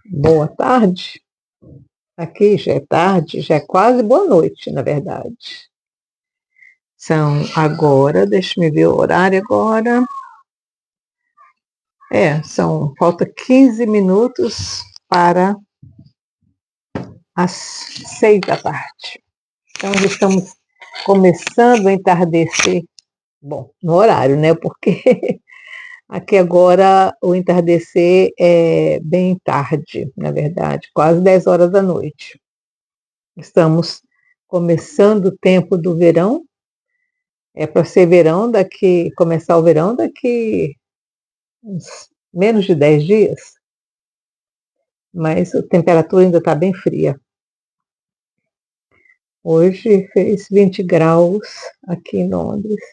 Boa tarde. Aqui já é tarde, já é quase boa noite, na verdade. São agora, deixa eu ver o horário agora. Falta 15 minutos para as 6 da tarde. Então, já estamos começando a entardecer. Bom, no horário, né? Porque aqui agora o entardecer é bem tarde, na verdade, quase 10 horas da noite. Estamos começando o tempo do verão. É para ser verão começar o verão daqui uns menos de 10 dias, mas a temperatura ainda está bem fria. Hoje fez 20 graus aqui em Londres.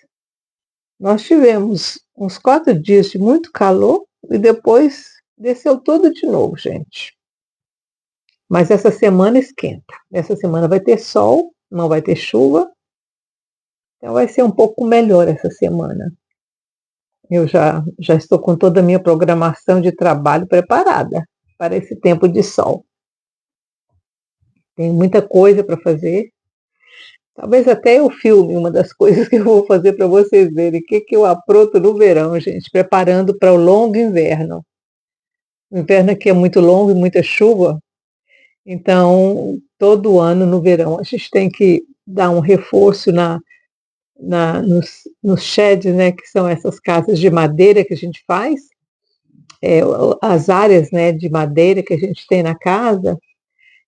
Nós tivemos uns 4 dias de muito calor e depois desceu tudo de novo, gente. Mas essa semana esquenta. Essa semana vai ter sol, não vai ter chuva. Então vai ser um pouco melhor essa semana. Eu já estou com toda a minha programação de trabalho preparada para esse tempo de sol. Tem muita coisa para fazer. Talvez até eu filme uma das coisas que eu vou fazer para vocês verem. O que eu apronto no verão, gente, preparando para o longo inverno. O inverno aqui é muito longo e muita chuva. Então, todo ano no verão, a gente tem que dar um reforço nos sheds, né, que são essas casas de madeira que a gente faz. As áreas, né, de madeira que a gente tem na casa.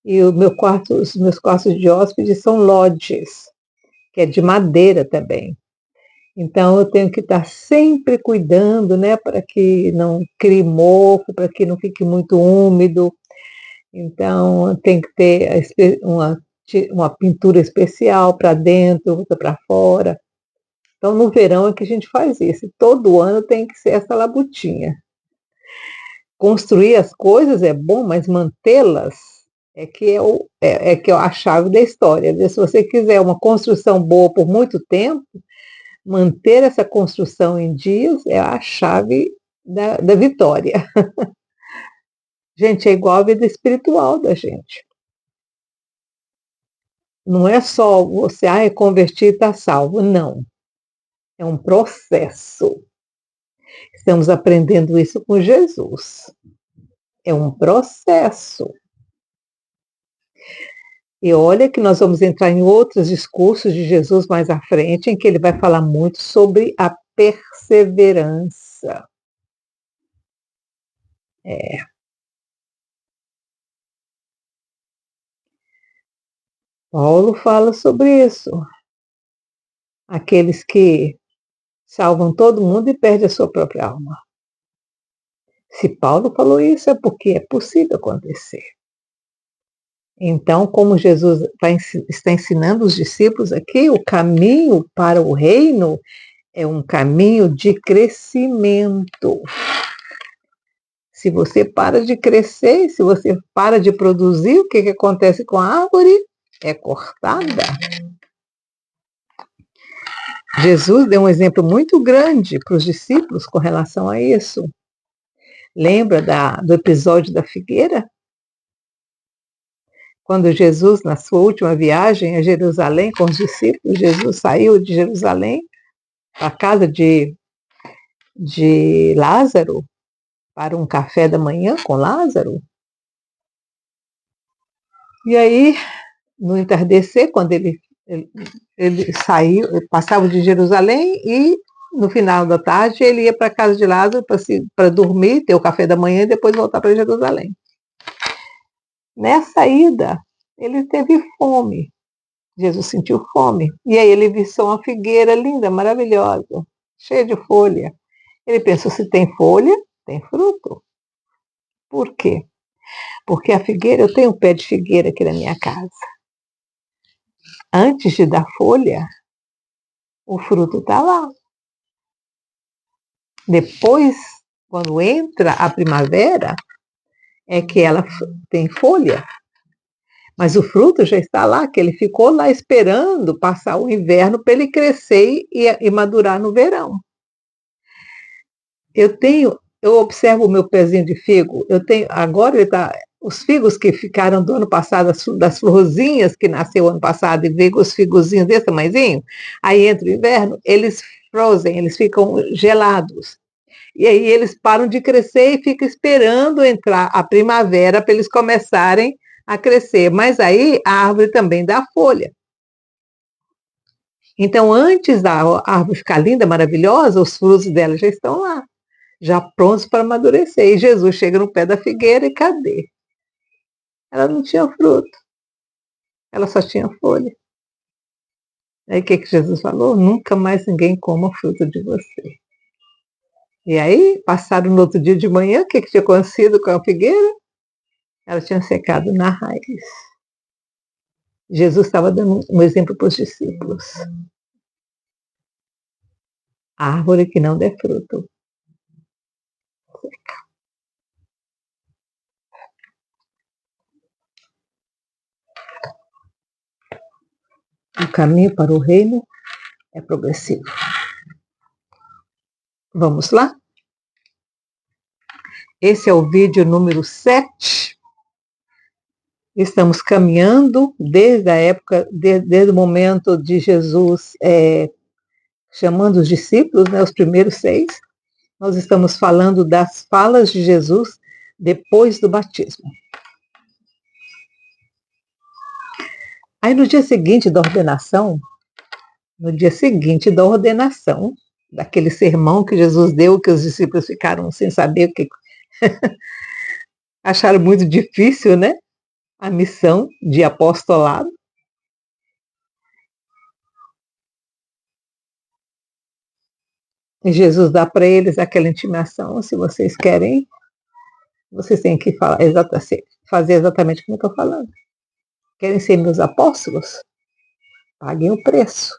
E os meus quartos de hóspede são lodges, que é de madeira também. Então eu tenho que estar sempre cuidando, né, para que não crie mofo, para que não fique muito úmido. Então tem que ter uma pintura especial para dentro, outra para fora. Então no verão é que a gente faz isso. Todo ano tem que ser essa labutinha. Construir as coisas é bom, mas mantê-las que é a chave da história. Se você quiser uma construção boa por muito tempo, manter essa construção em dias é a chave da vitória. Gente, é igual a vida espiritual da gente. Não é só você, convertir e está salvo. Não. É um processo. Estamos aprendendo isso com Jesus. É um processo. E olha que nós vamos entrar em outros discursos de Jesus mais à frente, em que ele vai falar muito sobre a perseverança. Paulo fala sobre isso. Aqueles que salvam todo mundo e perdem a sua própria alma. Se Paulo falou isso, é porque é possível acontecer. Então, como Jesus está ensinando os discípulos aqui, o caminho para o reino é um caminho de crescimento. Se você para de crescer, se você para de produzir, o que acontece com a árvore? É cortada. Jesus deu um exemplo muito grande para os discípulos com relação a isso. Lembra do episódio da figueira? Quando Jesus, na sua última viagem a Jerusalém com os discípulos, Jesus saiu de Jerusalém para a casa de Lázaro, para um café da manhã com Lázaro. E aí, no entardecer, quando ele saiu, passava de Jerusalém e no final da tarde ele ia para a casa de Lázaro para dormir, ter o café da manhã e depois voltar para Jerusalém. Nessa ida, ele teve fome. Jesus sentiu fome. E aí ele viu uma figueira linda, maravilhosa, cheia de folha. Ele pensou, se tem folha, tem fruto. Por quê? Porque a figueira, eu tenho um pé de figueira aqui na minha casa. Antes de dar folha, o fruto está lá. Depois, quando entra a primavera, é que ela tem folha. Mas o fruto já está lá, que ele ficou lá esperando passar o inverno para ele crescer e madurar no verão. Eu observo o meu pezinho de figo, agora ele está os figos que ficaram do ano passado, das florzinhas que nasceu ano passado, e veio os figozinhos desse tamanhozinho, aí entra o inverno, eles frozen, eles ficam gelados. E aí eles param de crescer e ficam esperando entrar a primavera para eles começarem a crescer. Mas aí a árvore também dá folha. Então, antes da árvore ficar linda, maravilhosa, os frutos dela já estão lá, já prontos para amadurecer. E Jesus chega no pé da figueira e cadê? Ela não tinha fruto, ela só tinha folha. Aí o que Jesus falou? Nunca mais ninguém coma o fruto de você. E aí, passaram no outro dia de manhã, o que tinha acontecido com a figueira? Ela tinha secado na raiz. Jesus estava dando um exemplo para os discípulos. A árvore que não der fruto. O caminho para o reino é progressivo. Vamos lá? Esse é o vídeo número 7. Estamos caminhando desde a época, desde o momento de Jesus chamando os discípulos, né, os primeiros 6. Nós estamos falando das falas de Jesus depois do batismo. Aí no dia seguinte da ordenação, daquele sermão que Jesus deu, que os discípulos ficaram sem saber o que acharam muito difícil, né? A missão de apostolado. E Jesus dá para eles aquela intimação: se vocês querem, vocês têm que fazer exatamente como eu estou falando. Querem ser meus apóstolos? Paguem o preço.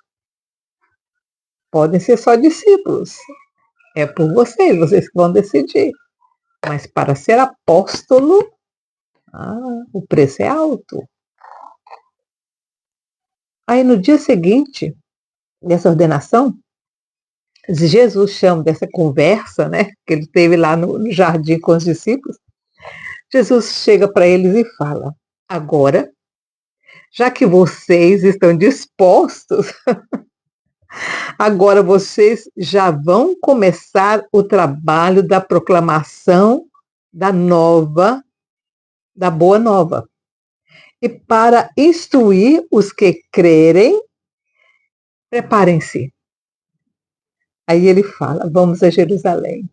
Podem ser só discípulos. É por vocês que vão decidir. Mas para ser apóstolo, o preço é alto. Aí no dia seguinte dessa ordenação, Jesus chama dessa conversa, né, que ele teve lá no jardim com os discípulos. Jesus chega para eles e fala: agora, já que vocês estão dispostos, agora vocês já vão começar o trabalho da proclamação da boa nova. E para instruir os que crerem, preparem-se. Aí ele fala: vamos a Jerusalém.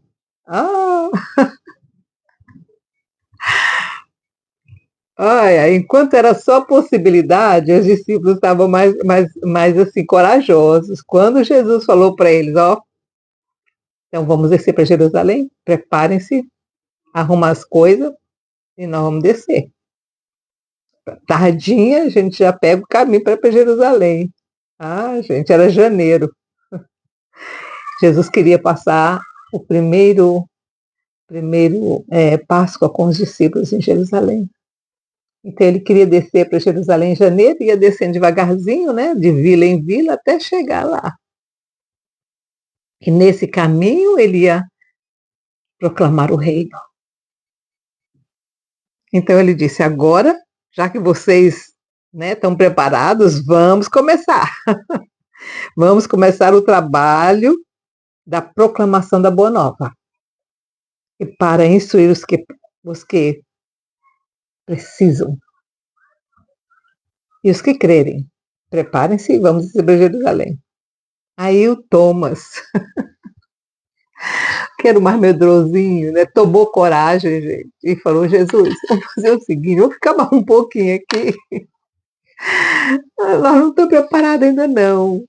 Enquanto era só possibilidade, os discípulos estavam mais assim, corajosos. Quando Jesus falou para eles: então vamos descer para Jerusalém, preparem-se, arrumar as coisas e nós vamos descer. Tardinha, a gente já pega o caminho para Jerusalém. Gente, era janeiro. Jesus queria passar o primeiro Páscoa com os discípulos em Jerusalém. Então ele queria descer para Jerusalém em janeiro, ia descendo devagarzinho, né, de vila em vila, até chegar lá. E nesse caminho ele ia proclamar o reino. Então ele disse: agora, já que vocês, né, estão preparados, vamos começar. Vamos começar o trabalho da proclamação da Boa Nova. E para instruir os que precisam. E os que crerem, preparem-se e vamos para Jerusalém. Aí o Thomas, que era o mais medrosinho, né, tomou coragem, gente, e falou: Jesus, vamos fazer o seguinte, vamos ficar mais um pouquinho aqui. Nós não estamos preparados ainda não.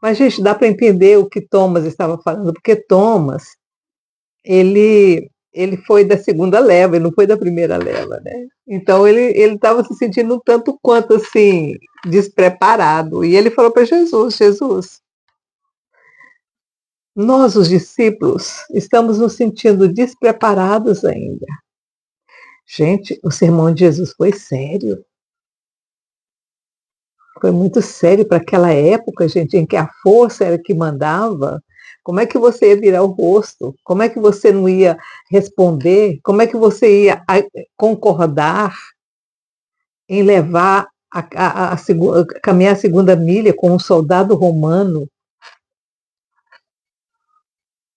Mas, gente, dá para entender o que Thomas estava falando, porque Thomas, ele foi da segunda leva, ele não foi da primeira leva, né? Então ele estava se sentindo um tanto quanto assim, despreparado. E ele falou para Jesus: Jesus, nós, os discípulos, estamos nos sentindo despreparados ainda. Gente, o sermão de Jesus foi sério. Foi muito sério para aquela época, gente, em que a força era que mandava. Como é que você ia virar o rosto? Como é que você não ia responder? Como é que você ia concordar em levar caminhar a segunda milha com um soldado romano?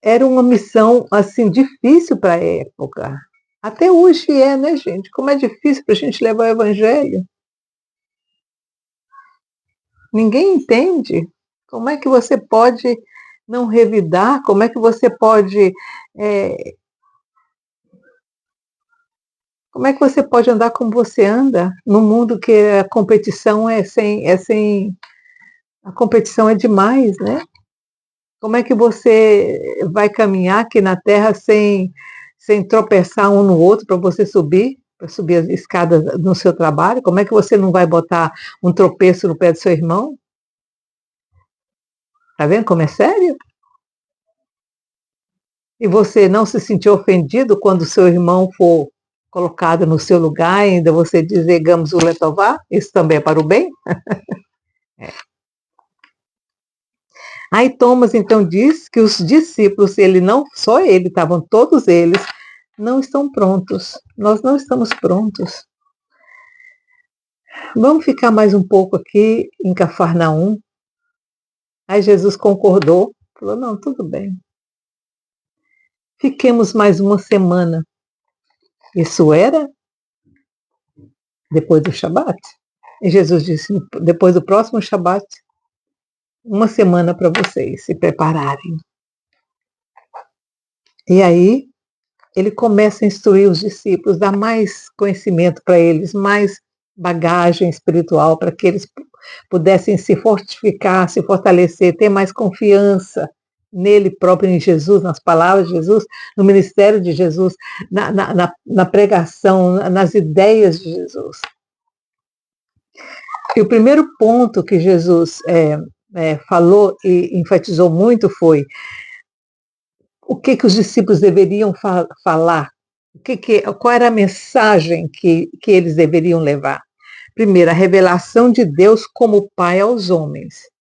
Era uma missão assim difícil para a época. Até hoje é, né, gente? Como é difícil para a gente levar o evangelho. Ninguém entende. Como é que você pode não revidar? Como é que você pode é, como é que você pode andar como você anda num mundo que a competição a competição é demais, né? Como é que você vai caminhar aqui na Terra sem tropeçar um no outro para subir as escadas no seu trabalho? Como é que você não vai botar um tropeço no pé do seu irmão? Tá vendo como é sério? E você não se sentir ofendido quando o seu irmão for colocado no seu lugar, ainda você dizer Gamos o Letová? Isso também é para o bem? Aí Thomas então diz que os discípulos, ele não, só ele, estavam todos eles, não estão prontos. Nós não estamos prontos. Vamos ficar mais um pouco aqui em Cafarnaum. Aí Jesus concordou, falou: não, tudo bem. Fiquemos mais uma semana. Isso era depois do Shabat. E Jesus disse: depois do próximo Shabat, uma semana para vocês se prepararem. E aí ele começa a instruir os discípulos, dar mais conhecimento para eles, mais bagagem espiritual para que eles pudessem se fortificar, se fortalecer, ter mais confiança nele próprio, em Jesus, nas palavras de Jesus, no ministério de Jesus, na pregação, nas ideias de Jesus. E o primeiro ponto que Jesus falou e enfatizou muito foi o que os discípulos deveriam falar, qual era a mensagem que eles deveriam levar. Primeiro, a revelação de Deus como Pai aos homens.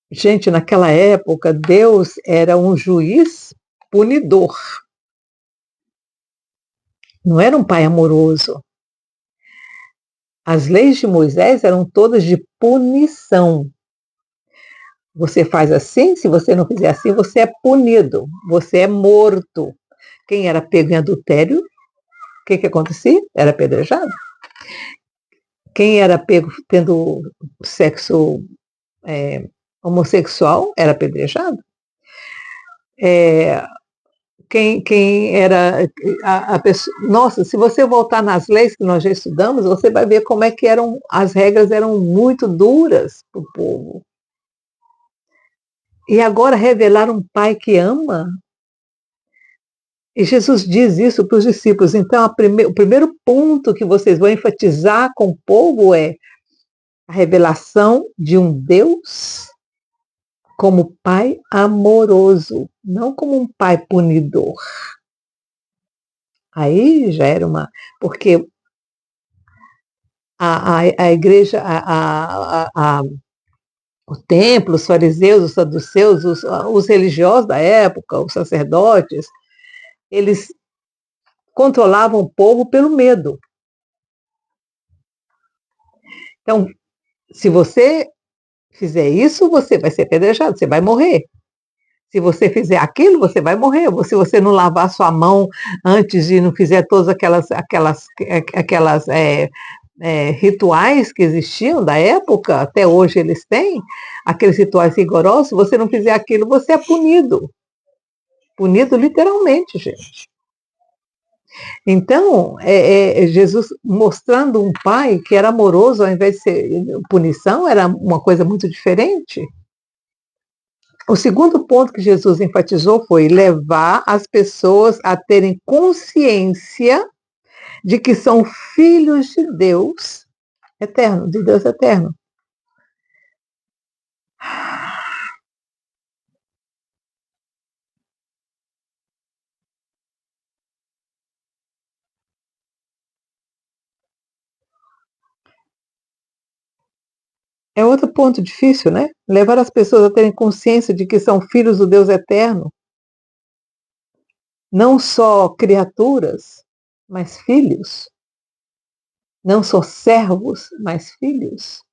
Gente, naquela época, Deus era um juiz punidor. Não era um pai amoroso. As leis de Moisés eram todas de punição. Você faz assim, se você não fizer assim, você é punido, você é morto. Quem era pego em adultério, o que acontecia? Era apedrejado. Quem era pego tendo sexo homossexual era apedrejado. Quem era a pessoa. Nossa, se você voltar nas leis que nós já estudamos, você vai ver como é que as regras eram muito duras para o povo. E agora revelar um pai que ama. E Jesus diz isso para os discípulos. Então, o primeiro ponto que vocês vão enfatizar com o povo é a revelação de um Deus como pai amoroso, não como um pai punidor. Aí já era porque a igreja, o templo, os fariseus, os saduceus, os religiosos da época, os sacerdotes, eles controlavam o povo pelo medo. Então, se você fizer isso, você vai ser apedrejado, você vai morrer. Se você fizer aquilo, você vai morrer. Se você não lavar sua mão antes e não fizer todas aquelas rituais que existiam da época, até hoje eles têm, aqueles rituais rigorosos, se você não fizer aquilo, você é punido. Punido literalmente, gente. Então, Jesus mostrando um pai que era amoroso, ao invés de ser punição, era uma coisa muito diferente. O segundo ponto que Jesus enfatizou foi levar as pessoas a terem consciência de que são filhos de Deus eterno, de Deus eterno. É outro ponto difícil, né? Levar as pessoas a terem consciência de que são filhos do Deus eterno, não só criaturas, mas filhos, não só servos, mas filhos.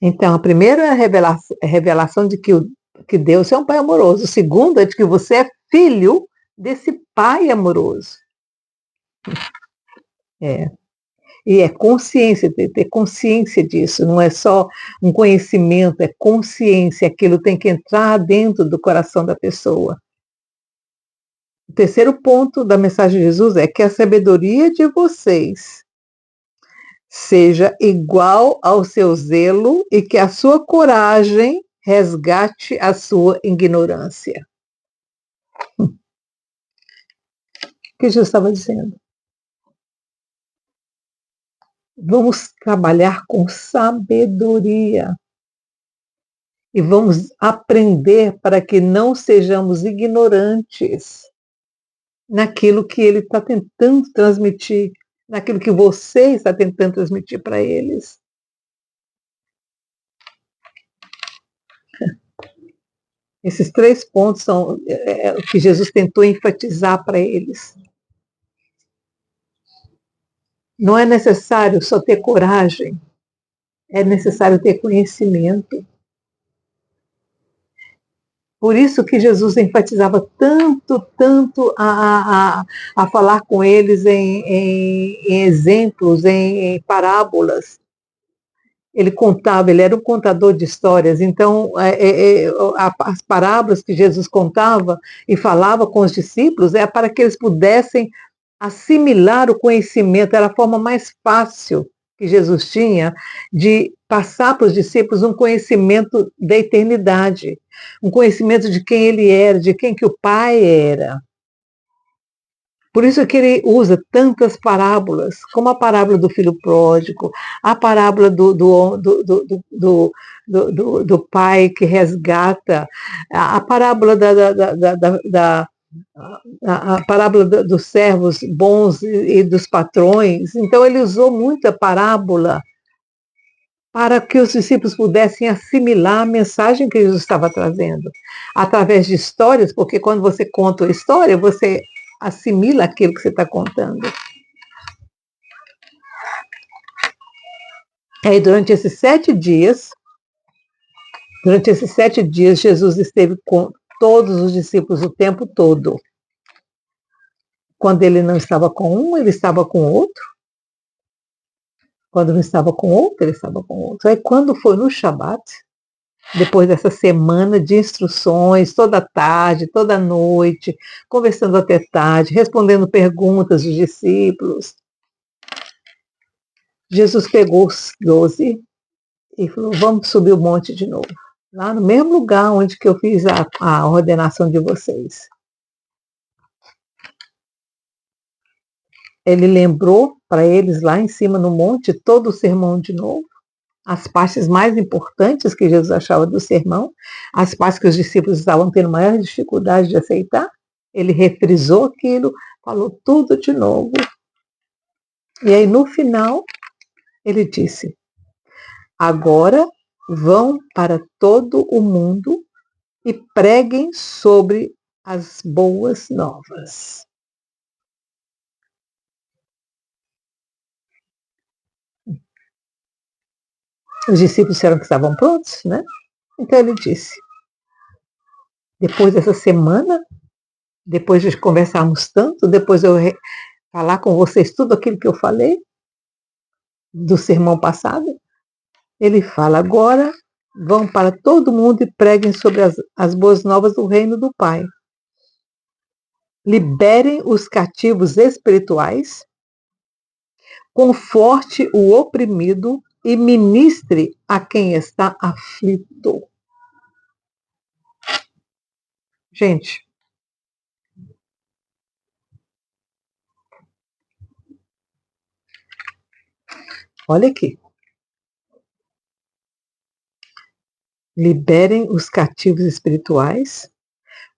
Então, a primeira é a revelação de que Deus é um pai amoroso. A segunda é de que você é filho desse pai amoroso. É. E é consciência, ter consciência disso, não é só um conhecimento, é consciência, aquilo tem que entrar dentro do coração da pessoa. O terceiro ponto da mensagem de Jesus é que a sabedoria de vocês seja igual ao seu zelo e que a sua coragem resgate a sua ignorância. O que Jesus estava dizendo? Vamos trabalhar com sabedoria e vamos aprender para que não sejamos ignorantes naquilo que ele está tentando transmitir, naquilo que você está tentando transmitir para eles. Esses 3 pontos são o que Jesus tentou enfatizar para eles. Não é necessário só ter coragem, é necessário ter conhecimento. Por isso que Jesus enfatizava tanto a falar com eles em exemplos, em parábolas. Ele contava, ele era um contador de histórias, então as parábolas que Jesus contava e falava com os discípulos é para que eles pudessem assimilar o conhecimento, era a forma mais fácil que Jesus tinha de passar para os discípulos um conhecimento da eternidade, um conhecimento de quem ele era, de quem que o Pai era. Por isso que ele usa tantas parábolas, como a parábola do filho pródigo, a parábola do pai que resgata, a parábola a parábola dos servos bons e dos patrões. Então ele usou muita parábola para que os discípulos pudessem assimilar a mensagem que Jesus estava trazendo, através de histórias, porque quando você conta a história, você assimila aquilo que você está contando. Aí durante esses 7 dias, Jesus esteve com todos os discípulos o tempo todo. Quando ele não estava com um, ele estava com outro. Quando não estava com outro, ele estava com outro. Aí quando foi no Shabat, depois dessa semana de instruções, toda tarde, toda noite, conversando até tarde, respondendo perguntas dos discípulos, Jesus pegou os 12 e falou, vamos subir o monte de novo. Lá no mesmo lugar onde que eu fiz a ordenação de vocês. Ele lembrou para eles lá em cima no monte todo o sermão de novo, as partes mais importantes que Jesus achava do sermão, as partes que os discípulos estavam tendo maior dificuldade de aceitar. Ele refrisou aquilo, falou tudo de novo. E aí no final ele disse, agora vão para todo o mundo e preguem sobre as boas novas. Os discípulos disseram que estavam prontos, né? Então ele disse, depois dessa semana, depois de conversarmos tanto, depois eu falar com vocês tudo aquilo que eu falei do sermão passado, ele fala agora, vão para todo mundo e preguem sobre as boas novas do reino do Pai. Liberem os cativos espirituais, conforte o oprimido e ministre a quem está aflito. Gente, olha aqui. Liberem os cativos espirituais,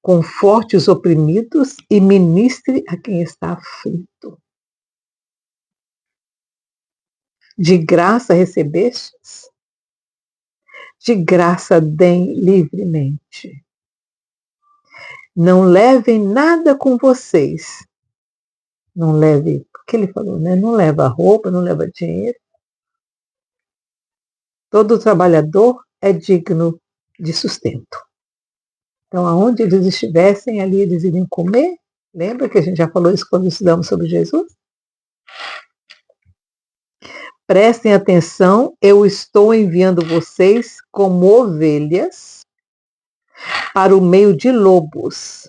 conforte os oprimidos e ministre a quem está aflito. De graça recebestes, de graça deem livremente. Não levem nada com vocês. Não leve, o que ele falou, né? Não leva roupa, não leva dinheiro. Todo trabalhador é digno de sustento. Então, aonde eles estivessem, ali eles iriam comer. Lembra que a gente já falou isso quando estudamos sobre Jesus? Prestem atenção, eu estou enviando vocês como ovelhas para o meio de lobos.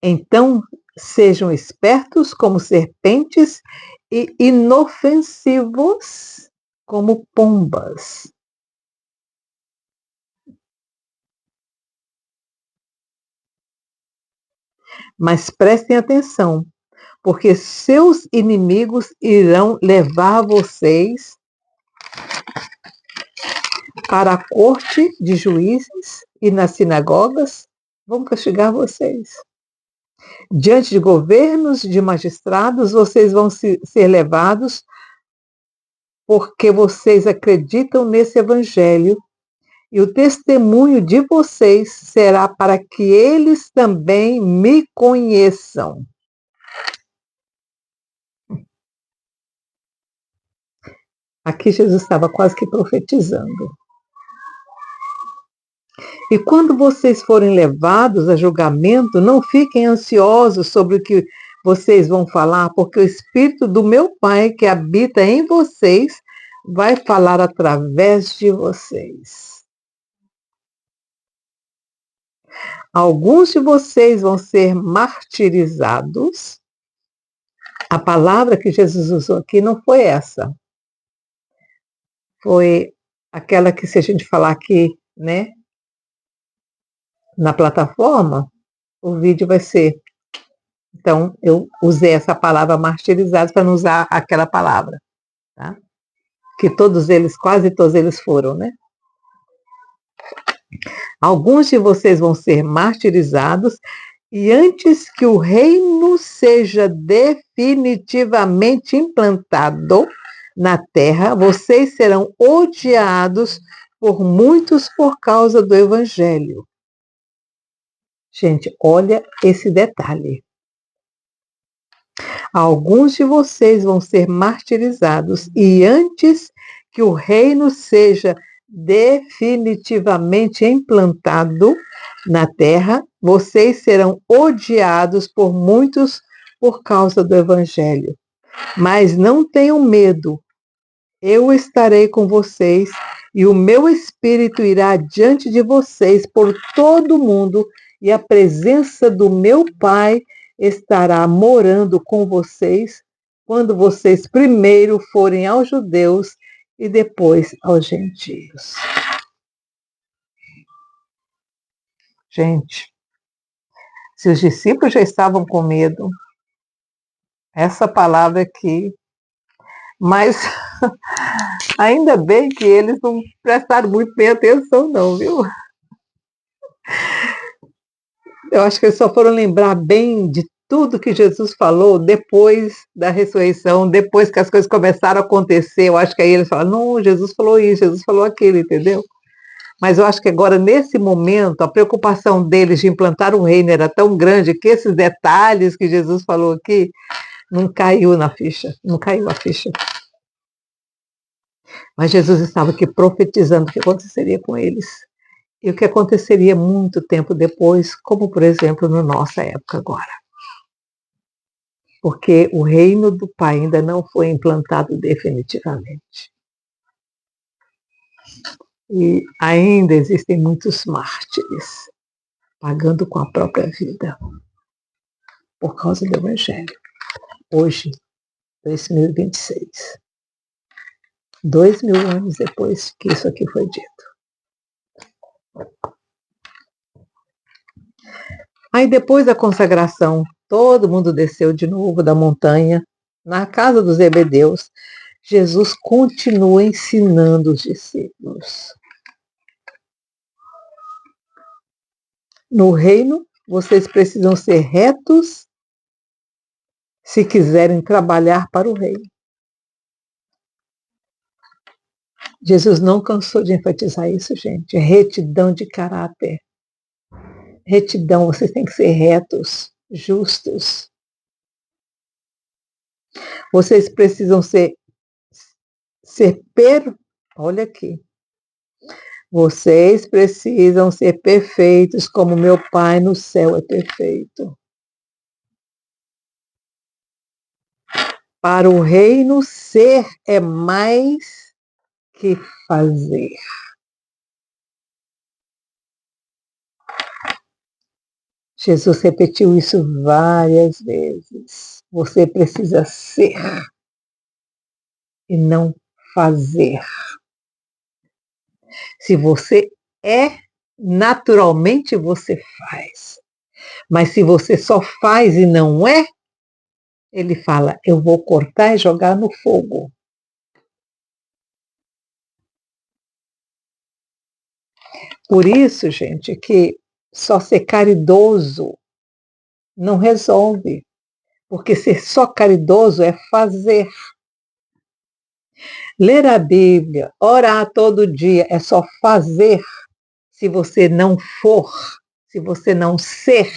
Então, sejam espertos como serpentes e inofensivos como pombas. Mas prestem atenção, porque seus inimigos irão levar vocês para a corte de juízes e nas sinagogas vão castigar vocês. Diante de governos, de magistrados, vocês vão ser levados porque vocês acreditam nesse evangelho e o testemunho de vocês será para que eles também me conheçam. Aqui Jesus estava quase que profetizando. E quando vocês forem levados a julgamento, não fiquem ansiosos sobre o que vocês vão falar, porque o Espírito do meu Pai que habita em vocês vai falar através de vocês. Alguns de vocês vão ser martirizados. A palavra que Jesus usou aqui não foi essa. Foi aquela que, se a gente falar aqui, né, na plataforma, o vídeo vai ser. Então, eu usei essa palavra martirizados para não usar aquela palavra, tá? Que todos eles, quase todos eles foram, né? Alguns de vocês vão ser martirizados e antes que o reino seja definitivamente implantado na terra, vocês serão odiados por muitos por causa do evangelho. Gente, olha esse detalhe. Alguns de vocês vão ser martirizados e antes que o reino seja definitivamente implantado na terra, vocês serão odiados por muitos por causa do evangelho. Mas não tenham medo. Eu estarei com vocês e o meu Espírito irá diante de vocês por todo o mundo e a presença do meu Pai estará morando com vocês quando vocês primeiro forem aos judeus e depois aos gentios. Gente, se os discípulos já estavam com medo, essa palavra aqui, mas ainda bem que eles não prestaram muito bem atenção não, viu? Eu acho que eles só foram lembrar bem de tudo que Jesus falou depois da ressurreição, depois que as coisas começaram a acontecer. Eu acho que aí eles falam, não, Jesus falou isso, Jesus falou aquilo, entendeu? Mas eu acho que agora, nesse momento, a preocupação deles de implantar o reino era tão grande que esses detalhes que Jesus falou aqui não caiu na ficha, não caiu a ficha. Mas Jesus estava aqui profetizando o que aconteceria com eles. E o que aconteceria muito tempo depois, como por exemplo na nossa época agora. Porque o reino do Pai ainda não foi implantado definitivamente. E ainda existem muitos mártires, pagando com a própria vida, por causa do Evangelho. Hoje, 2026. 2000 anos depois que isso aqui foi dito. Aí depois da consagração, todo mundo desceu de novo da montanha, na casa dos Zebedeus. Jesus continua ensinando os discípulos. No reino, vocês precisam ser retos se quiserem trabalhar para o reino. Jesus não cansou de enfatizar isso, gente. É retidão de caráter. Retidão, vocês têm que ser retos, justos. Vocês precisam olha aqui. Vocês precisam ser perfeitos como meu Pai no céu é perfeito. Para o reino, ser é mais que fazer. Jesus repetiu isso várias vezes. Você precisa ser e não fazer. Se você é, naturalmente você faz. Mas se você só faz e não é, ele fala, eu vou cortar e jogar no fogo. Por isso, gente, que só ser caridoso não resolve. Porque ser só caridoso é fazer. Ler a Bíblia, orar todo dia é só fazer. Se você não for, se você não ser.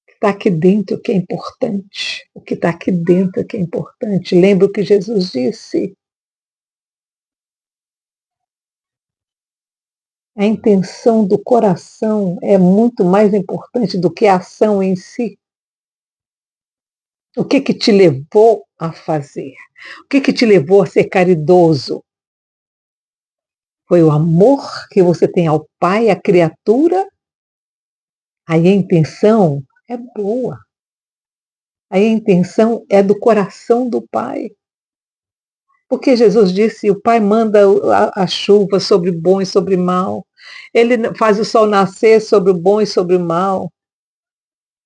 Está aqui dentro que é importante. O que está aqui dentro que é importante. Lembra o que Jesus disse? A intenção do coração é muito mais importante do que a ação em si. O que te levou a fazer? O que te levou a ser caridoso? Foi o amor que você tem ao Pai, à criatura? Aí a intenção é boa. Aí a intenção é do coração do Pai. Porque Jesus disse, o Pai manda a chuva sobre bom e sobre mal. Ele faz o sol nascer sobre o bom e sobre o mal.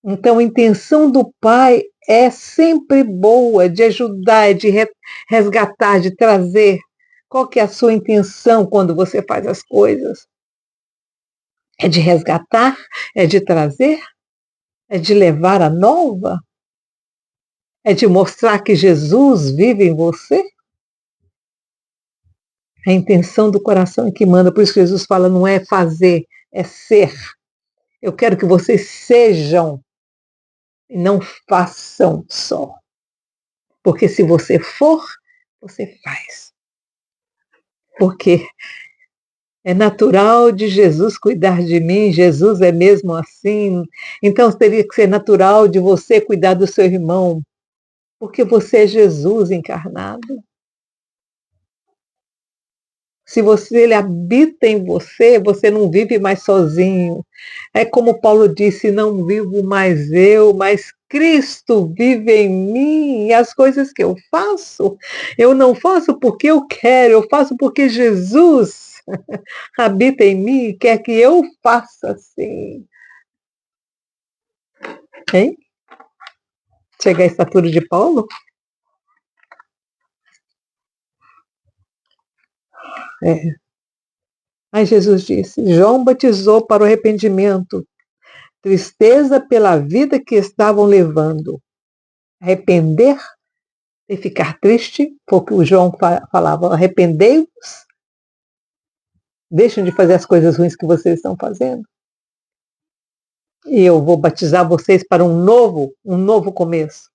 Então a intenção do Pai é sempre boa, de ajudar, de resgatar, de trazer. Qual que é a sua intenção quando você faz as coisas? É de resgatar? É de trazer? É de levar a nova? É de mostrar que Jesus vive em você? A intenção do coração é que manda, por isso que Jesus fala, não é fazer, é ser. Eu quero que vocês sejam e não façam só. Porque se você for, você faz. Porque é natural de Jesus cuidar de mim, Jesus é mesmo assim. Então teria que ser natural de você cuidar do seu irmão, porque você é Jesus encarnado. Se ele habita em você, você não vive mais sozinho. É como Paulo disse, não vivo mais eu, mas Cristo vive em mim. E as coisas que eu não faço porque eu quero, eu faço porque Jesus habita em mim e quer que eu faça assim. Hein? Chega a estatura de Paulo? É. Aí Jesus disse, João batizou para o arrependimento, tristeza pela vida que estavam levando. Arrepender e ficar triste, foi o que o João falava, arrependei-vos, deixem de fazer as coisas ruins que vocês estão fazendo. E eu vou batizar vocês para um novo começo.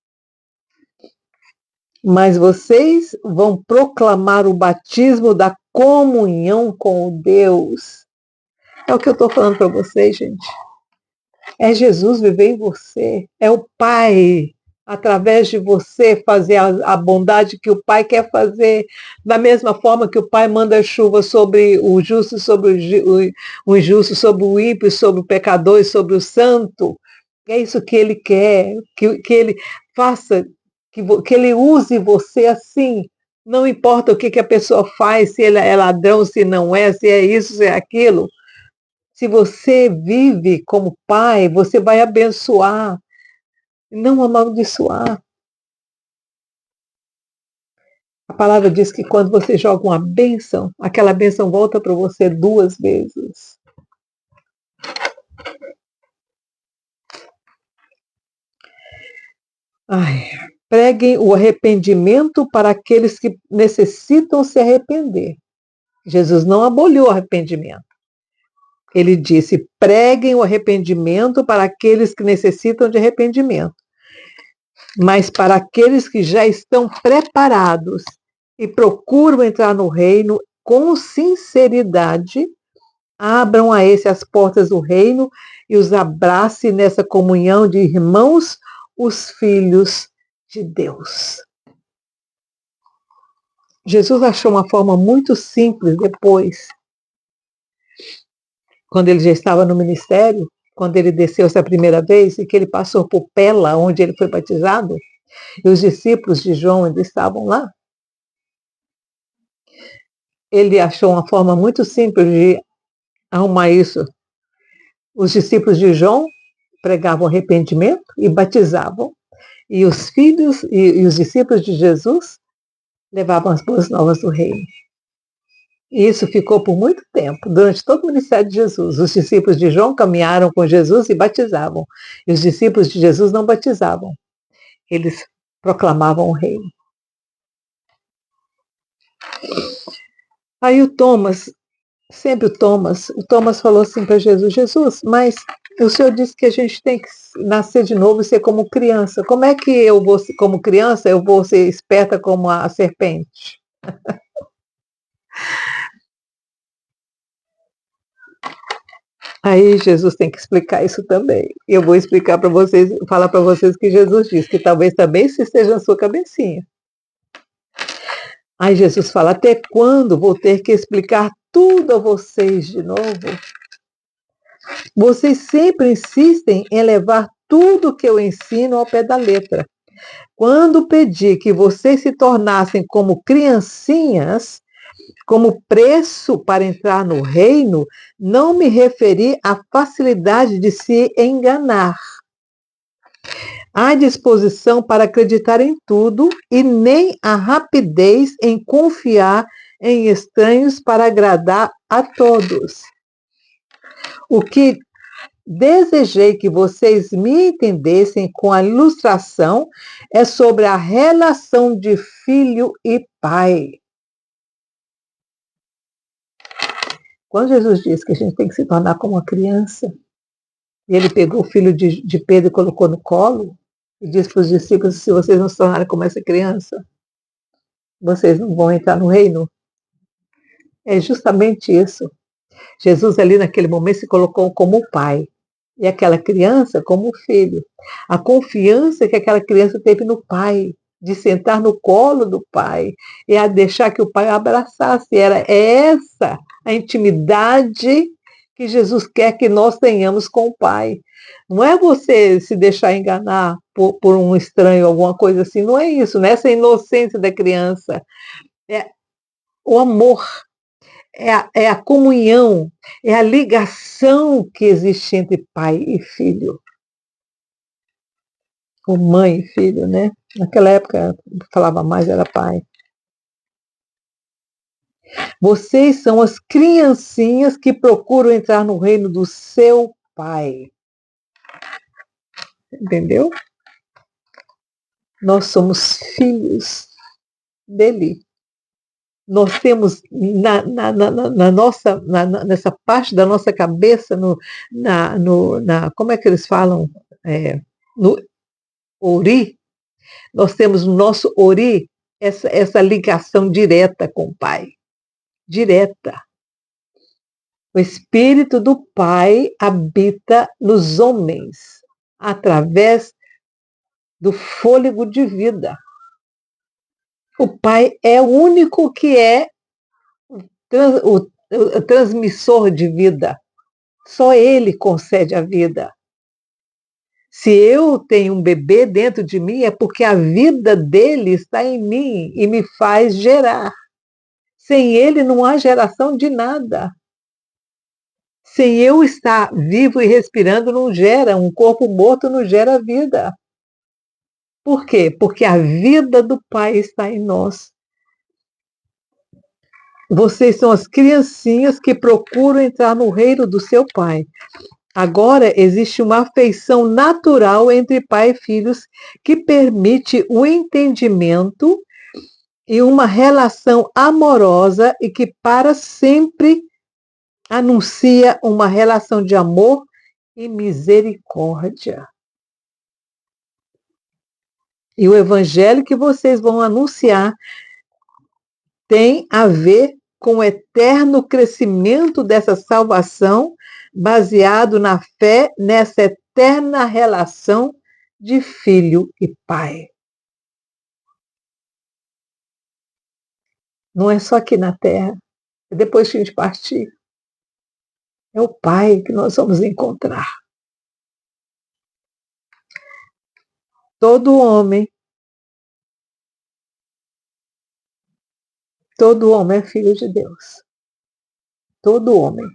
Mas vocês vão proclamar o batismo da comunhão com Deus. É o que eu estou falando para vocês, gente. É Jesus viver em você. É o Pai, através de você, fazer a bondade que o Pai quer fazer. Da mesma forma que o Pai manda chuva sobre o justo, sobre o injusto, sobre o ímpio, sobre o pecador e sobre o santo. É isso que Ele quer, que Ele faça, que Ele use você assim. Não importa o que a pessoa faz, se ele é ladrão, se não é, se é isso, se é aquilo. Se você vive como pai, você vai abençoar, não amaldiçoar. A palavra diz que quando você joga uma bênção, aquela bênção volta para você 2 vezes. Ai, preguem o arrependimento para aqueles que necessitam se arrepender. Jesus não aboliu o arrependimento. Ele disse: preguem o arrependimento para aqueles que necessitam de arrependimento. Mas para aqueles que já estão preparados e procuram entrar no reino com sinceridade, abram a esse as portas do reino e os abrace nessa comunhão de irmãos, os filhos de Deus. Jesus achou uma forma muito simples depois, quando ele já estava no ministério, quando ele desceu essa primeira vez e que ele passou por Pela, onde ele foi batizado, e os discípulos de João ainda estavam lá. Ele achou uma forma muito simples de arrumar isso. Os discípulos de João pregavam arrependimento e batizavam, e os filhos e os discípulos de Jesus levavam as boas novas do reino. E isso ficou por muito tempo, durante todo o ministério de Jesus. Os discípulos de João caminharam com Jesus e batizavam. E os discípulos de Jesus não batizavam. Eles proclamavam o reino. Aí o Thomas, sempre o Thomas falou assim para Jesus: Jesus, mas o Senhor disse que a gente tem que nascer de novo e ser como criança. Como é que eu vou, como criança, eu vou ser esperta como a serpente? Aí Jesus tem que explicar isso também. Eu vou explicar para vocês, falar para vocês que Jesus disse, que talvez também isso esteja na sua cabecinha. Aí Jesus fala: até quando vou ter que explicar tudo a vocês de novo? Vocês sempre insistem em levar tudo que eu ensino ao pé da letra. Quando pedi que vocês se tornassem como criancinhas, como preço para entrar no reino, não me referi à facilidade de se enganar. Há disposição para acreditar em tudo e nem a rapidez em confiar em estranhos para agradar a todos. O que desejei que vocês me entendessem com a ilustração é sobre a relação de filho e pai. Quando Jesus disse que a gente tem que se tornar como uma criança, e ele pegou o filho de Pedro e colocou no colo, e disse para os discípulos: se vocês não se tornarem como essa criança, vocês não vão entrar no reino. É justamente isso. Jesus ali naquele momento se colocou como pai, e aquela criança como filho. A confiança que aquela criança teve no pai, de sentar no colo do pai, e a deixar que o pai abraçasse. Era essa a intimidade que Jesus quer que nós tenhamos com o pai. Não é você se deixar enganar por um estranho, alguma coisa assim. Não é isso, não é essa inocência da criança. É o amor. É a comunhão, é a ligação que existe entre pai e filho. Ou mãe e filho, né? Naquela época, falava mais, era pai. Vocês são as criancinhas que procuram entrar no reino do seu pai. Entendeu? Nós somos filhos dele. Nós temos nessa parte da nossa cabeça, como é que eles falam? No Ori, nós temos no nosso Ori essa ligação direta com o Pai. Direta. O Espírito do Pai habita nos homens, através do fôlego de vida. O Pai é o único que é o transmissor de vida. Só Ele concede a vida. Se eu tenho um bebê dentro de mim, é porque a vida dele está em mim e me faz gerar. Sem ele não há geração de nada. Sem eu estar vivo e respirando, não gera. Um corpo morto não gera vida. Por quê? Porque a vida do Pai está em nós. Vocês são as criancinhas que procuram entrar no reino do seu Pai. Agora existe uma afeição natural entre pai e filhos que permite o entendimento e uma relação amorosa e que para sempre anuncia uma relação de amor e misericórdia. E o evangelho que vocês vão anunciar tem a ver com o eterno crescimento dessa salvação, baseado na fé nessa eterna relação de filho e pai. Não é só aqui na terra, é depois que a gente partir. É o Pai que nós vamos encontrar. Todo homem é filho de Deus. Todo homem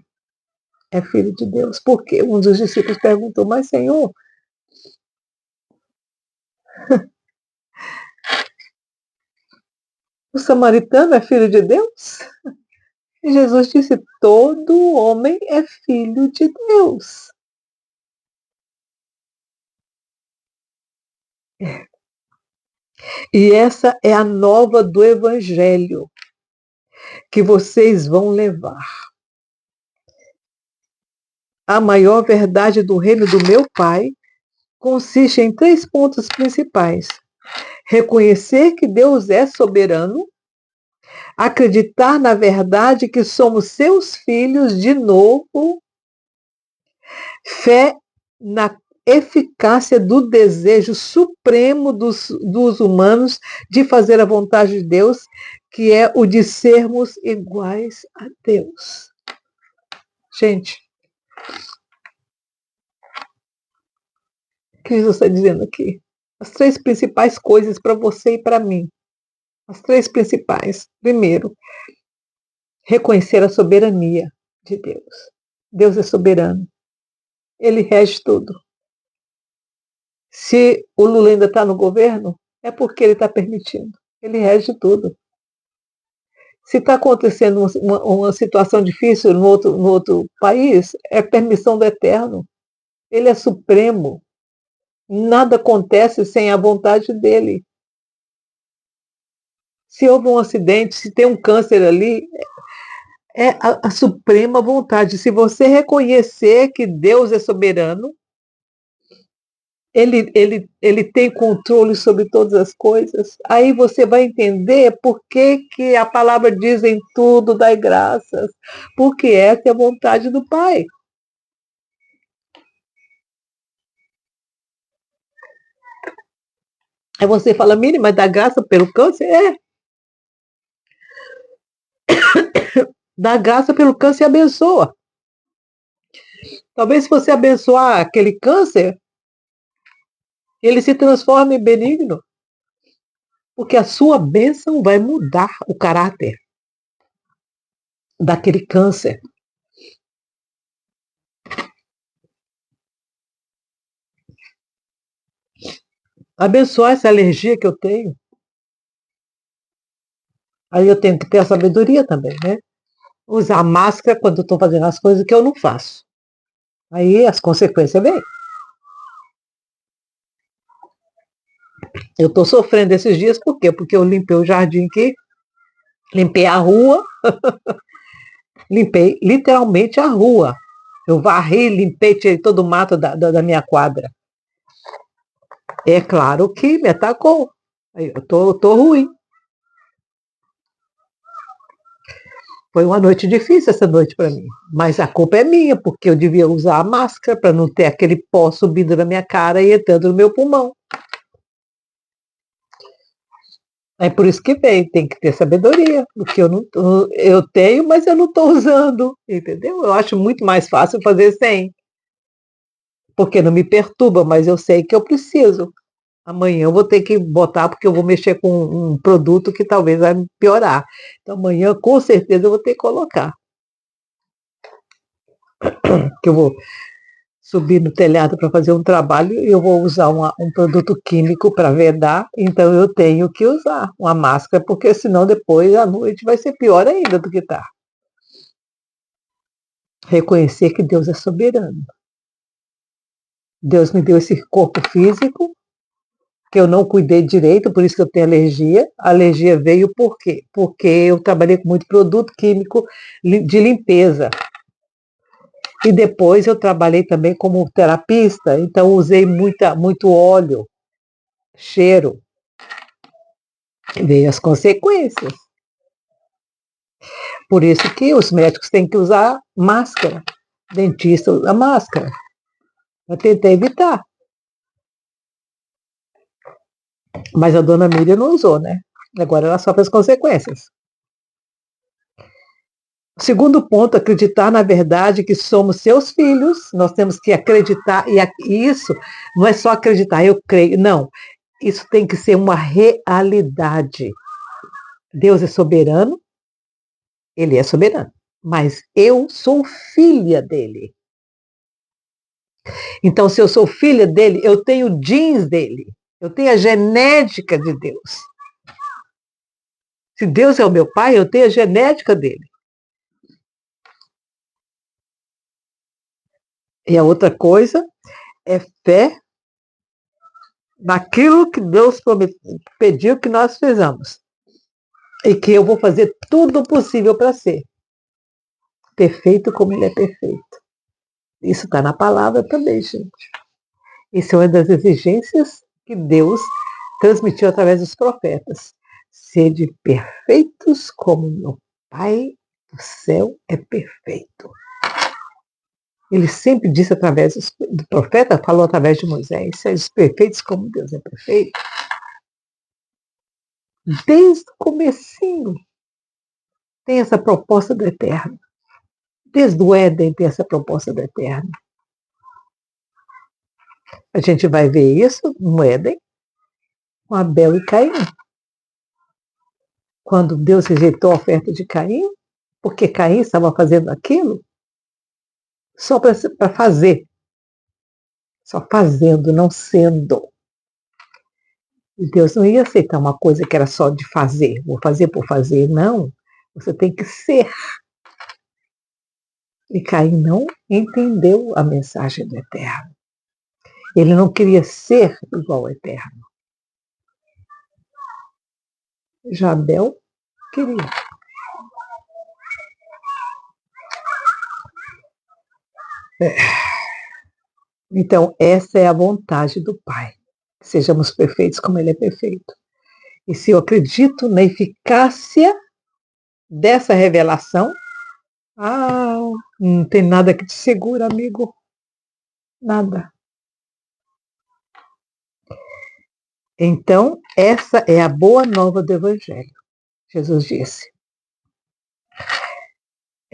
é filho de Deus. Porque um dos discípulos perguntou, mas Senhor, o samaritano é filho de Deus? E Jesus disse, todo homem é filho de Deus. E essa é a nova do Evangelho que vocês vão levar. A maior verdade do reino do meu Pai consiste em 3 pontos principais. Reconhecer que Deus é soberano, acreditar na verdade que somos seus filhos de novo, fé na eficácia do desejo supremo dos humanos de fazer a vontade de Deus, que é o de sermos iguais a Deus. Gente, o que Jesus está dizendo aqui? As 3 principais coisas para você e para mim. As 3 principais. Primeiro, reconhecer a soberania de Deus. Deus é soberano. Ele rege tudo. Se o Lula ainda está no governo, é porque ele está permitindo. Ele rege tudo. Se está acontecendo uma situação difícil no outro país, é permissão do Eterno. Ele é supremo. Nada acontece sem a vontade dele. Se houve um acidente, se tem um câncer ali, é a suprema vontade. Se você reconhecer que Deus é soberano, ele tem controle sobre todas as coisas, aí você vai entender por que a palavra diz em tudo dai graças, porque essa é a vontade do Pai. Aí você fala, Miriam, mas dá graça pelo câncer? É. Dá graça pelo câncer e abençoa. Talvez se você abençoar aquele câncer, ele se transforme em benigno. Porque a sua bênção vai mudar o caráter daquele câncer. Abençoar essa alergia que eu tenho. Aí eu tenho que ter a sabedoria também, né? Usar máscara quando eu estou fazendo as coisas que eu não faço. Aí as consequências vêm. Eu estou sofrendo esses dias, por quê? Porque eu limpei o jardim aqui, limpei a rua, limpei literalmente a rua. Eu varri, limpei, tirei todo o mato da minha quadra. É claro que me atacou. Eu tô ruim. Foi uma noite difícil essa noite para mim. Mas a culpa é minha, porque eu devia usar a máscara para não ter aquele pó subindo na minha cara e entrando no meu pulmão. É por isso que veio, tem que ter sabedoria, porque eu tenho, mas eu não estou usando, entendeu? Eu acho muito mais fácil fazer sem, porque não me perturba, mas eu sei que eu preciso. Amanhã eu vou ter que botar, porque eu vou mexer com um produto que talvez vai piorar. Então amanhã, com certeza, eu vou ter que colocar. Que eu vou subir no telhado para fazer um trabalho e eu vou usar um produto químico para vedar, então eu tenho que usar uma máscara, porque senão depois à noite vai ser pior ainda do que está. Reconhecer que Deus é soberano. Deus me deu esse corpo físico, que eu não cuidei direito, por isso que eu tenho alergia. A alergia veio por quê? Porque eu trabalhei com muito produto químico de limpeza. E depois eu trabalhei também como terapista, então usei muito óleo, cheiro. Veio as consequências. Por isso que os médicos têm que usar máscara. Dentista usa máscara. Eu tentei evitar. Mas a dona Miriam não usou, né? Agora ela sofre as consequências. Segundo ponto, acreditar na verdade que somos seus filhos. Nós temos que acreditar, e isso não é só acreditar, eu creio. Não, isso tem que ser uma realidade. Deus é soberano, ele é soberano, mas eu sou filha dele. Então, se eu sou filha dele, eu tenho genes dele, eu tenho a genética de Deus. Se Deus é o meu pai, eu tenho a genética dele. E a outra coisa é fé naquilo que Deus pediu que nós fizemos. E que eu vou fazer tudo o possível para ser perfeito como ele é perfeito. Isso está na palavra também, gente. Isso é uma das exigências que Deus transmitiu através dos profetas. Sede perfeitos como meu Pai do céu é perfeito. Ele sempre disse através do profeta, falou através de Moisés, sede perfeitos como Deus é perfeito. Desde o comecinho tem essa proposta do eterno. Desde o Éden tem essa proposta do eterno. A gente vai ver isso no Éden, com Abel e Caim. Quando Deus rejeitou a oferta de Caim, porque Caim estava fazendo aquilo só para fazer. Só fazendo, não sendo. E Deus não ia aceitar uma coisa que era só de fazer. Vou fazer por fazer. Não. Você tem que ser. E Caim não entendeu a mensagem do Eterno. Ele não queria ser igual ao Eterno. Já Abel queria. Então, essa é a vontade do Pai. Sejamos perfeitos como Ele é perfeito. E se eu acredito na eficácia dessa revelação, não tem nada que te segura, amigo. Nada. Então, essa é a boa nova do Evangelho. Jesus disse.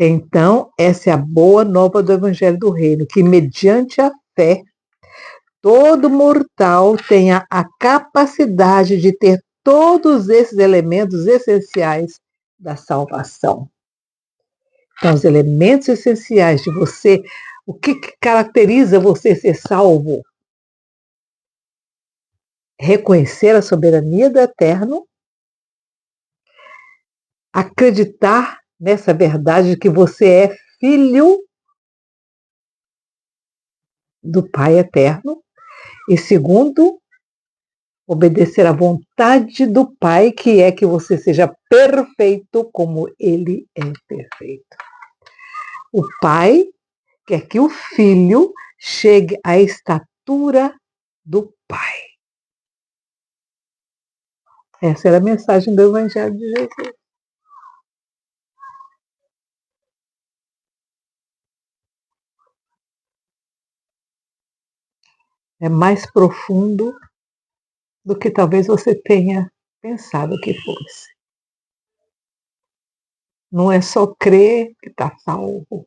Então, essa é a boa nova do Evangelho do Reino, que mediante a fé, todo mortal tenha a capacidade de ter todos esses elementos essenciais da salvação. Então, os elementos essenciais de você, o que caracteriza você ser salvo? Reconhecer a soberania do Eterno, acreditar nessa verdade de que você é filho do Pai Eterno, e segundo, obedecer à vontade do Pai, que é que você seja perfeito como Ele é perfeito. O Pai quer que o Filho chegue à estatura do Pai. Essa era a mensagem do Evangelho de Jesus. É mais profundo do que talvez você tenha pensado que fosse. Não é só crer que está salvo.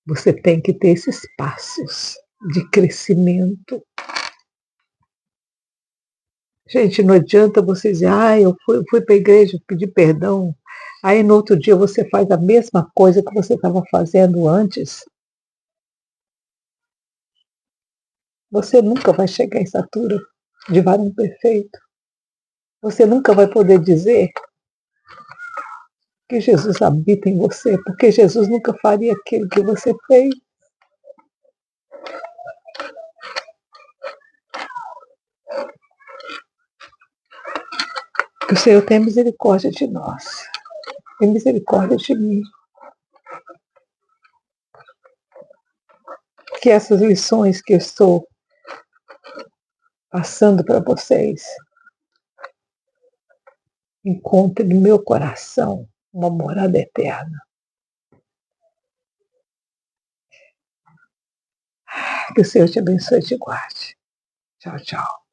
Você tem que ter esses passos de crescimento. Gente, não adianta você dizer, eu fui para a igreja pedir perdão, aí no outro dia você faz a mesma coisa que você estava fazendo antes. Você nunca vai chegar à estatura de varão perfeito. Você nunca vai poder dizer que Jesus habita em você, porque Jesus nunca faria aquilo que você fez. Que o Senhor tenha misericórdia de nós, tenha misericórdia de mim. Que essas lições que eu estou passando para vocês encontrem no meu coração uma morada eterna. Que o Senhor te abençoe e te guarde. Tchau, tchau.